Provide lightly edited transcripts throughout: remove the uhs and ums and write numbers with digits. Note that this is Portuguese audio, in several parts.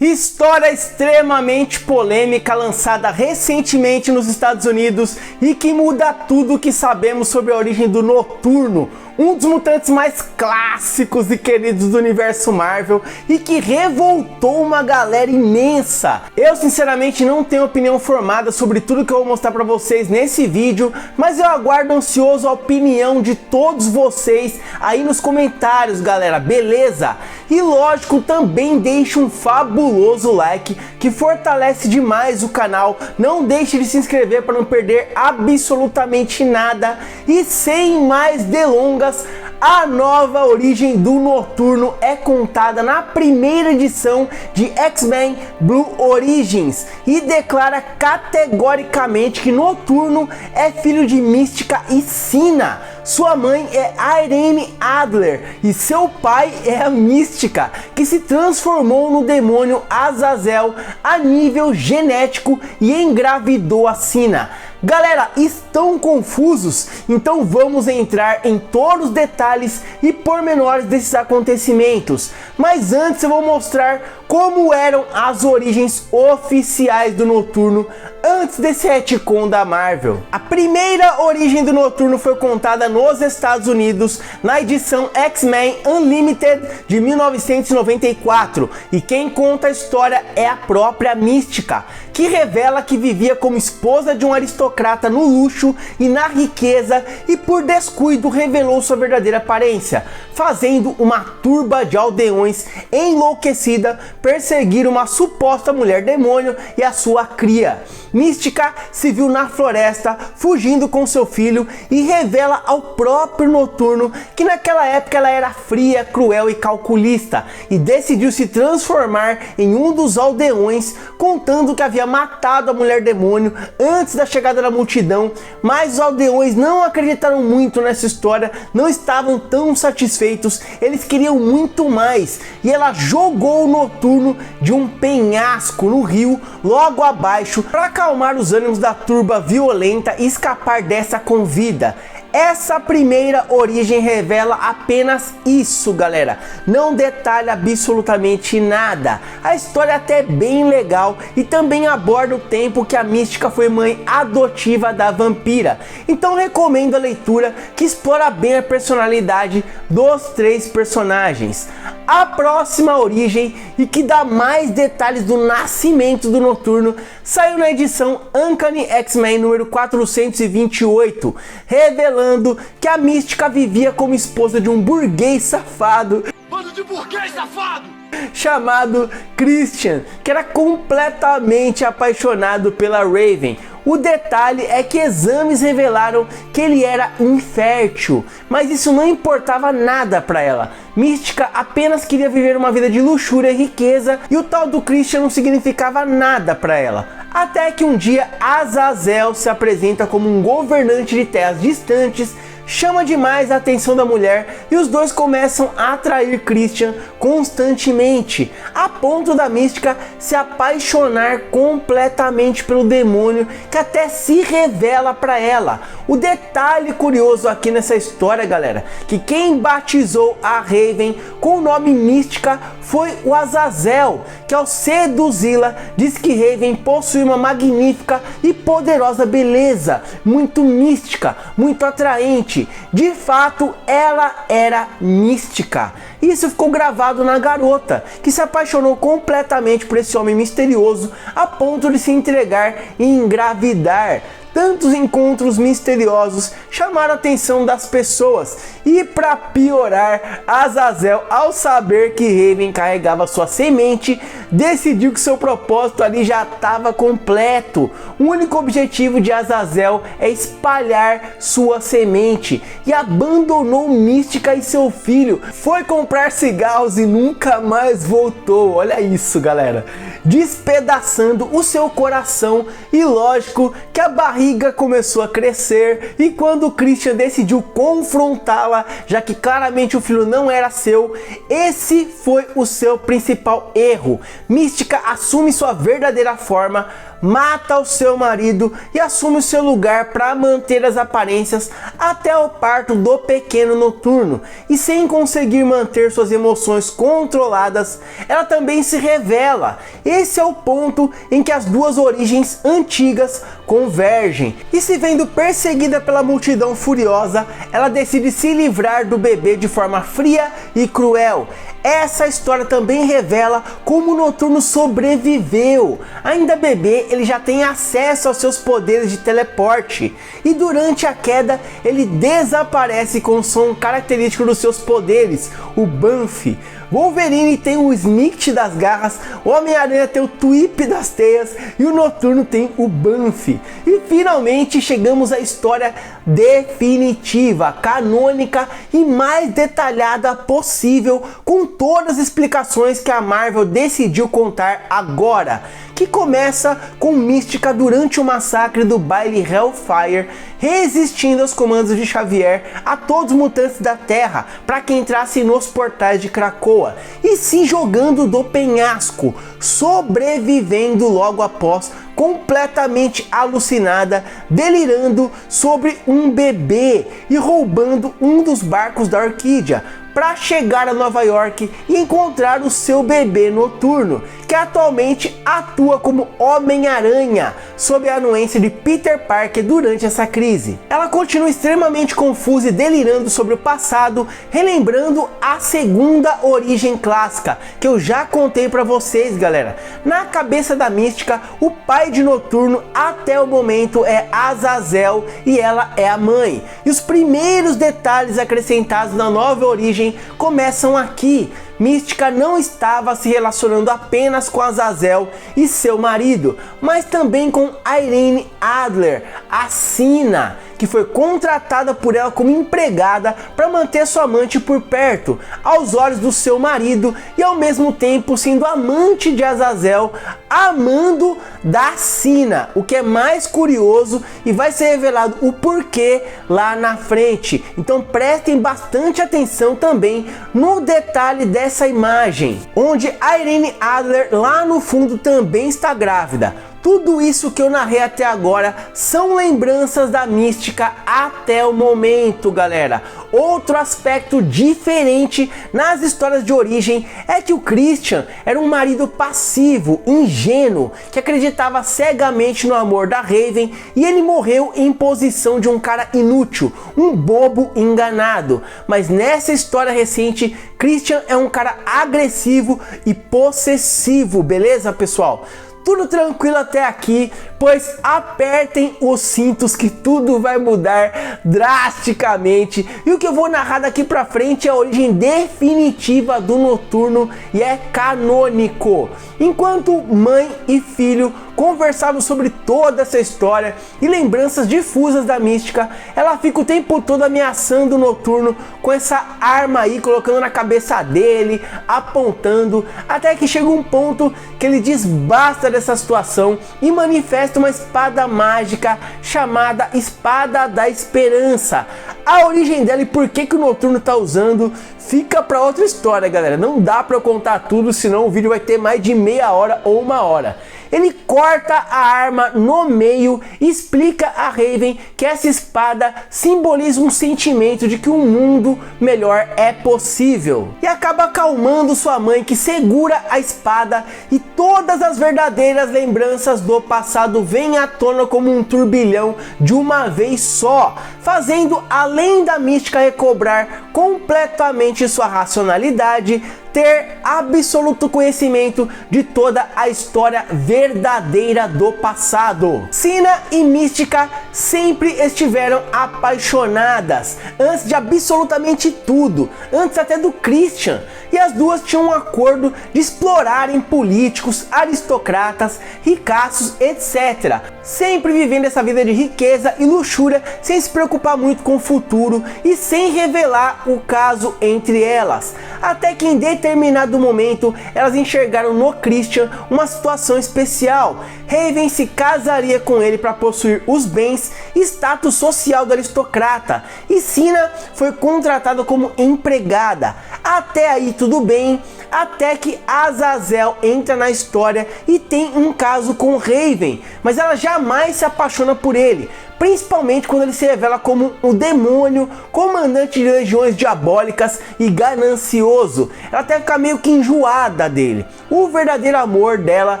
História extremamente polêmica lançada recentemente nos Estados Unidos e que muda tudo o que sabemos sobre a origem do Noturno, um dos mutantes mais clássicos e queridos do universo Marvel e que revoltou uma galera imensa. Eu sinceramente não tenho opinião formada sobre tudo que eu vou mostrar pra vocês nesse vídeo, mas eu aguardo ansioso a opinião de todos vocês aí nos comentários, galera, beleza? E lógico, também deixe um fabuloso like que fortalece demais o canal. Não deixe de se inscrever para não perder absolutamente nada. E sem mais delongas, a nova origem do Noturno é contada na primeira edição de X-Men Blue Origins e declara categoricamente que Noturno é filho de Mística e Sina. Sua mãe é Irene Adler e seu pai é a Mística, que se transformou no demônio Azazel a nível genético e engravidou a Sina. Galera, estão confusos? Então vamos entrar em todos os detalhes e pormenores desses acontecimentos. Mas antes eu vou mostrar como eram as origens oficiais do Noturno antes desse retcon da Marvel. A primeira origem do Noturno foi contada nos Estados Unidos na edição X-Men Unlimited de 1994 e quem conta a história é a própria Mística, que revela que vivia como esposa de um aristocrata no luxo e na riqueza e por descuido revelou sua verdadeira aparência, fazendo uma turba de aldeões enlouquecida perseguir uma suposta mulher demônio e a sua cria. Mística se viu na floresta fugindo com seu filho e revela ao próprio Noturno que naquela época ela era fria, cruel e calculista e decidiu se transformar em um dos aldeões, contando que havia matado a mulher demônio antes da chegada da multidão, mas os aldeões não acreditaram muito nessa história, não estavam tão satisfeitos, eles queriam muito mais e ela jogou o Noturno de um penhasco no rio logo abaixo para acalmar os ânimos da turba violenta e escapar dessa com vida. Essa primeira origem revela apenas isso, galera. Não detalha absolutamente nada. A história é até bem legal e também aborda o tempo que a Mística foi mãe adotiva da vampira. Então recomendo a leitura que explora bem a personalidade dos três personagens. A próxima origem e que dá mais detalhes do nascimento do Noturno saiu na edição Uncanny X-Men número 428, revelando que a Mística vivia como esposa de um burguês safado. Bando de burguês safado! Chamado Christian, que era completamente apaixonado pela Raven. O detalhe é que exames revelaram que ele era infértil, mas isso não importava nada para ela. Mística apenas queria viver uma vida de luxúria e riqueza e o tal do Christian não significava nada para ela. Até que um dia Azazel se apresenta como um governante de terras distantes, chama demais a atenção da mulher e os dois começam a atrair Christian constantemente, a ponto da Mística se apaixonar completamente pelo demônio que até se revela para ela. O detalhe curioso aqui nessa história, galera, que quem batizou a Raven com o nome Mística foi o Azazel, que ao seduzi-la diz que Raven possui uma magnífica e poderosa beleza, muito mística, muito atraente. De fato, ela era mística. Isso ficou gravado na garota, que se apaixonou completamente por esse homem misterioso a ponto de se entregar e engravidar. Tantos encontros misteriosos chamaram a atenção das pessoas e, para piorar, Azazel, ao saber que Raven carregava sua semente, decidiu que seu propósito ali já estava completo. O único objetivo de Azazel é espalhar sua semente e abandonou Mística e seu filho. Foi comprar cigarros e nunca mais voltou. Olha isso, galera. Despedaçando o seu coração e lógico que a barriga barriga começou a crescer e quando Christian decidiu confrontá-la, já que claramente o filho não era seu, esse foi o seu principal erro. Mística assume sua verdadeira forma, mata o seu marido e assume o seu lugar para manter as aparências até o parto do pequeno Noturno. E sem conseguir manter suas emoções controladas, ela também se revela. Esse é o ponto em que as duas origens antigas convergem. E se vendo perseguida pela multidão furiosa, ela decide se livrar do bebê de forma fria e cruel. Essa história também revela como o Noturno sobreviveu. Ainda bebê, ele já tem acesso aos seus poderes de teleporte. E durante a queda, ele desaparece com o som característico dos seus poderes, o Banff. Wolverine tem o Snikt das garras, o Homem-Aranha tem o Twip das teias e o Noturno tem o Banff. E finalmente chegamos à história definitiva, canônica e mais detalhada possível, com todas as explicações que a Marvel decidiu contar agora, que começa com Mística durante o massacre do baile Hellfire, resistindo aos comandos de Xavier a todos os mutantes da Terra para que entrasse nos portais de Krakoa e se jogando do penhasco, sobrevivendo logo após, completamente alucinada, delirando sobre um bebê e roubando um dos barcos da Orquídea para chegar a Nova York e encontrar o seu bebê Noturno, que atualmente atua como Homem-Aranha, sob a anuência de Peter Parker durante essa crise. Ela continua extremamente confusa e delirando sobre o passado, relembrando a segunda origem clássica, que eu já contei para vocês, galera. Na cabeça da Mística, o pai de Noturno até o momento é Azazel e ela é a mãe. E os primeiros detalhes acrescentados na nova origem começam aqui. Mística não estava se relacionando apenas com Azazel e seu marido, mas também com Irene Adler, a Sina, que foi contratada por ela como empregada para manter sua amante por perto, aos olhos do seu marido, e ao mesmo tempo sendo amante de Azazel, amando da Sina, o que é mais curioso e vai ser revelado o porquê lá na frente. Então prestem bastante atenção também no detalhe dessa imagem, onde a Irene Adler lá no fundo também está grávida. Tudo isso que eu narrei até agora são lembranças da Mística até o momento, galera. Outro aspecto diferente nas histórias de origem é que o Christian era um marido passivo, ingênuo, que acreditava cegamente no amor da Raven, e ele morreu em posição de um cara inútil, um bobo enganado. Mas nessa história recente, Christian é um cara agressivo e possessivo, beleza, pessoal? Tudo tranquilo até aqui, pois apertem os cintos que tudo vai mudar drasticamente. E o que eu vou narrar daqui pra frente é a origem definitiva do Noturno e é canônico. Enquanto mãe e filho conversavam sobre toda essa história e lembranças difusas da Mística, ela fica o tempo todo ameaçando o Noturno com essa arma aí, colocando na cabeça dele, apontando, até que chega um ponto que ele diz basta dessa situação e manifesta uma espada mágica chamada Espada da Esperança. A origem dela e por que o Noturno está usando fica para outra história, galera. Não dá para eu contar tudo, senão o vídeo vai ter mais de meia hora ou uma hora. Ele corta a arma no meio e explica a Raven que essa espada simboliza um sentimento de que um mundo melhor é possível. E acaba acalmando sua mãe, que segura a espada, e todas as verdadeiras lembranças do passado vêm à tona como um turbilhão de uma vez só, fazendo além da Mística recobrar completamente sua racionalidade, ter absoluto conhecimento de toda a história verdadeira do passado. Sina e Mística sempre estiveram apaixonadas, antes de absolutamente tudo, antes até do Christian, e as duas tinham um acordo de explorarem políticos, aristocratas, ricaços, etc. Sempre vivendo essa vida de riqueza e luxúria, sem se preocupar muito com o futuro e sem revelar o caso entre elas. Até que em determinado momento, elas enxergaram no Christian uma situação especial. Raven se casaria com ele para possuir os bens e status social do aristocrata, e Cinna foi contratada como empregada. Até aí tudo bem, até que Azazel entra na história e tem um caso com Raven, mas ela jamais se apaixona por ele, principalmente quando ele se revela como um demônio, comandante de legiões diabólicas e ganancioso. Ela até fica meio que enjoada dele. O verdadeiro amor dela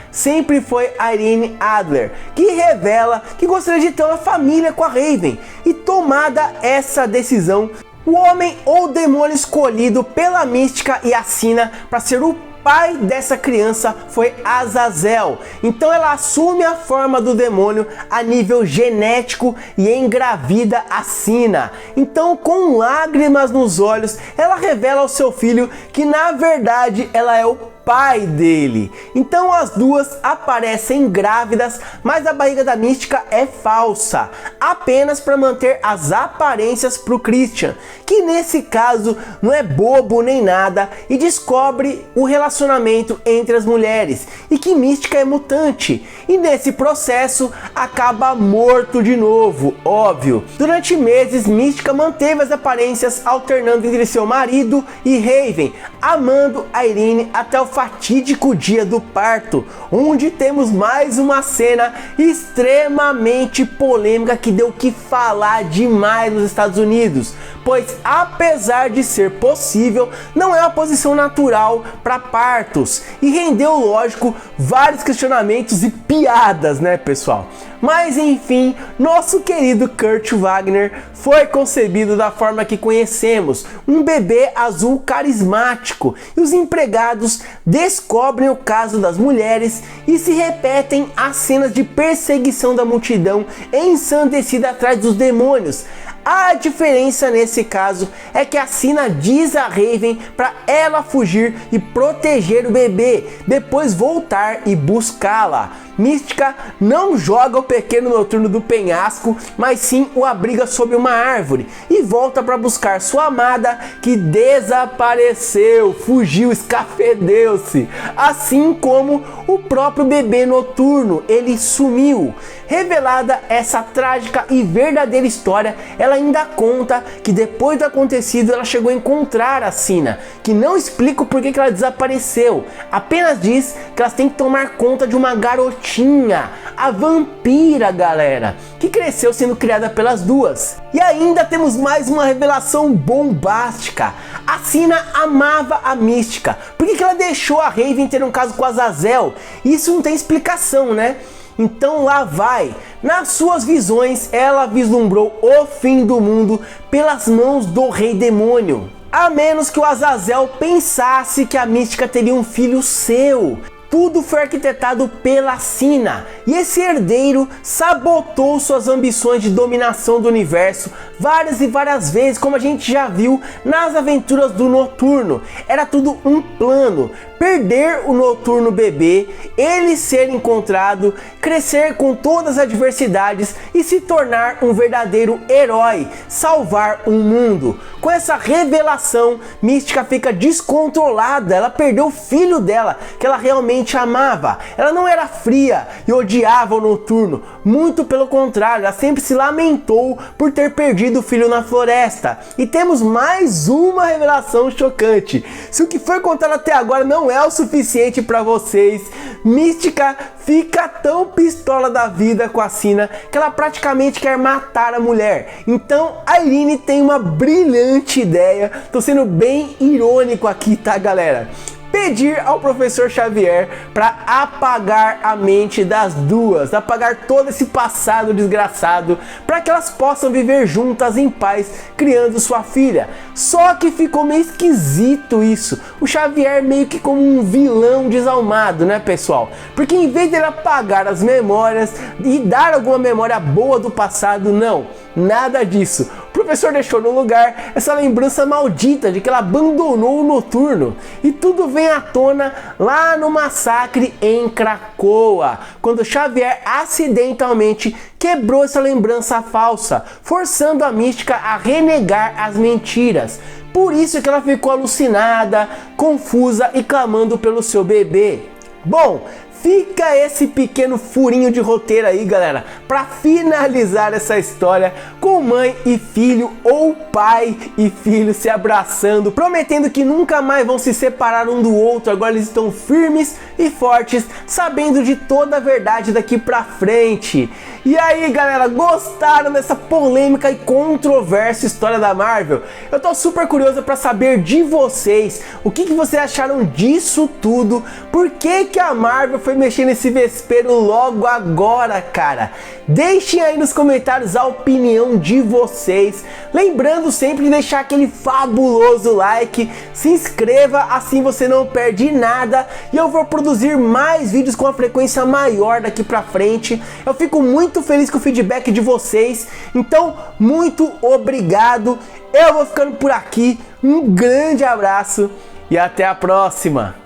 sempre foi Irene Adler, que revela que gostaria de ter uma família com a Raven. E tomada essa decisão, o homem ou demônio escolhido pela Mística e a Cinna para ser o pai dessa criança foi Azazel. Então ela assume a forma do demônio a nível genético e engravida a Cinna. Então, com lágrimas nos olhos, ela revela ao seu filho que na verdade ela é o pai dele. Então as duas aparecem grávidas, mas a barriga da Mística é falsa, apenas para manter as aparências para o Christian, que nesse caso não é bobo nem nada e descobre o relacionamento entre as mulheres e que Mística é mutante, e nesse processo acaba morto de novo, óbvio. Durante meses, Mística manteve as aparências alternando entre seu marido e Raven, amando a Irene até o fatídico dia do parto, onde temos mais uma cena extremamente polêmica que deu o que falar demais nos Estados Unidos, pois apesar de ser possível, não é uma posição natural para partos e rendeu, lógico, vários questionamentos e piadas, né, pessoal? Mas enfim, nosso querido Kurt Wagner foi concebido da forma que conhecemos, um bebê azul carismático, e os empregados descobrem o caso das mulheres e se repetem as cenas de perseguição da multidão ensandecida atrás dos demônios. A diferença nesse caso é que a Cinna diz a Raven para ela fugir e proteger o bebê, depois voltar e buscá-la. Mística não joga o pequeno noturno do penhasco, mas sim o abriga sob uma árvore e volta para buscar sua amada que desapareceu, fugiu, escafedeu-se. Assim como o próprio bebê noturno, ele sumiu. Revelada essa trágica e verdadeira história, ela ainda conta que depois do acontecido ela chegou a encontrar a Cinna, que não explica o porquê que ela desapareceu, apenas diz que elas têm que tomar conta de uma garotinha, a vampira, galera, que cresceu sendo criada pelas duas. E ainda temos mais uma revelação bombástica. A Cinna amava a Mística. Por que ela deixou a Raven ter um caso com Azazel? Isso não tem explicação, né? Então lá vai. Nas suas visões, ela vislumbrou o fim do mundo pelas mãos do Rei Demônio. A menos que o Azazel pensasse que a Mística teria um filho seu. Tudo foi arquitetado pela Cinna, e esse herdeiro sabotou suas ambições de dominação do universo várias e várias vezes, como a gente já viu nas aventuras do Noturno. Era tudo um plano: perder o Noturno bebê, ele ser encontrado, crescer com todas as adversidades e se tornar um verdadeiro herói, salvar um mundo. Com essa revelação, Mística fica descontrolada, ela perdeu o filho dela, que ela realmente amava. Ela não era fria e odiava o Noturno, muito pelo contrário, ela sempre se lamentou por ter perdido o filho na floresta. E temos mais uma revelação chocante. Se o que foi contado até agora não é o suficiente para vocês, Mística fica tão pistola da vida com a Cinna que ela praticamente quer matar a mulher. Então a Irene tem uma brilhante ideia, tô sendo bem irônico aqui, tá, galera? Pedir ao professor Xavier para apagar a mente das duas, apagar todo esse passado desgraçado, para que elas possam viver juntas em paz, criando sua filha. Só que ficou meio esquisito isso, o Xavier meio que como um vilão desalmado, né, pessoal? Porque em vez dele apagar as memórias e dar alguma memória boa do passado, não, nada disso. O professor deixou no lugar essa lembrança maldita de que ela abandonou o Noturno, e tudo vem à tona lá no massacre em Krakoa, quando Xavier acidentalmente quebrou essa lembrança falsa, forçando a Mística a renegar as mentiras. Por isso que ela ficou alucinada, confusa e clamando pelo seu bebê. Bom, fica esse pequeno furinho de roteiro aí, galera, para finalizar essa história com mãe e filho ou pai e filho se abraçando, prometendo que nunca mais vão se separar um do outro. Agora eles estão firmes e fortes, sabendo de toda a verdade daqui pra frente. E aí, galera, gostaram dessa polêmica e controversa história da Marvel? Eu tô super curioso para saber de vocês, o que vocês acharam disso tudo? Por que a Marvel foi mexer nesse vespeiro logo agora, cara? Deixem aí nos comentários a opinião de vocês. Lembrando sempre de deixar aquele fabuloso like, se inscreva, assim você não perde nada. E eu vou produzir mais vídeos com uma frequência maior daqui pra frente. Eu fico muito feliz com o feedback de vocês. Então, muito obrigado. Eu vou ficando por aqui. Um grande abraço e até a próxima.